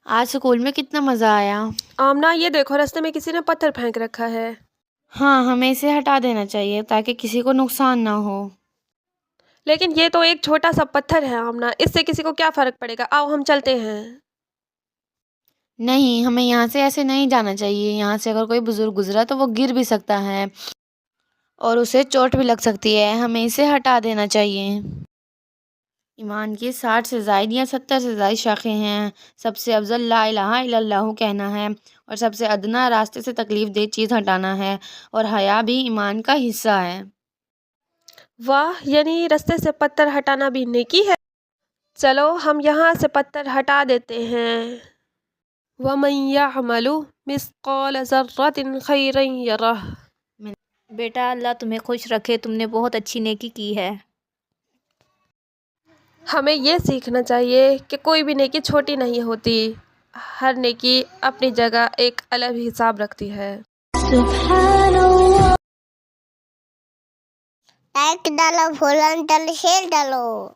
آج اسکول میں کتنا مزہ آیا۔ آمنہ یہ دیکھو راستے میں کسی نے پتھر پھینک رکھا ہے۔ ہاں، ہمیں اسے ہٹا دینا چاہیے تاکہ کسی کو نقصان نہ ہو۔ لیکن یہ تو ایک چھوٹا سا پتھر ہے آمنہ، اس سے کسی کو کیا فرق پڑے گا؟ آؤ ہم چلتے ہیں۔ نہیں، ہمیں یہاں سے ایسے نہیں جانا چاہیے۔ یہاں سے اگر کوئی بزرگ گزرا تو وہ گر بھی سکتا ہے اور اسے چوٹ بھی لگ سکتی ہے۔ ہمیں اسے ہٹا دینا چاہیے۔ ایمان کی 60 سے زائد یا 70 سے زائد شاخیں ہیں۔ سب سے افضل لا الہ الا اللہ کہنا ہے اور سب سے ادنا راستے سے تکلیف دہ چیز ہٹانا ہے، اور حیا بھی ایمان کا حصہ ہے۔ واہ، یعنی راستے سے پتھر ہٹانا بھی نیکی ہے؟ چلو ہم یہاں سے پتھر ہٹا دیتے ہیں۔ وَمَن يَعْمَلُ مِثْقَالَ ذَرَّةٍ خَيْرًا يَرَهُ۔ بیٹا اللہ تمہیں خوش رکھے، تم نے بہت اچھی نیکی کی ہے۔ ہمیں یہ سیکھنا چاہیے کہ کوئی بھی نیکی چھوٹی نہیں ہوتی، ہر نیکی اپنی جگہ ایک الگ حساب رکھتی ہے۔ لائک ڈالو، فالو ڈالو، شیئر ڈالو۔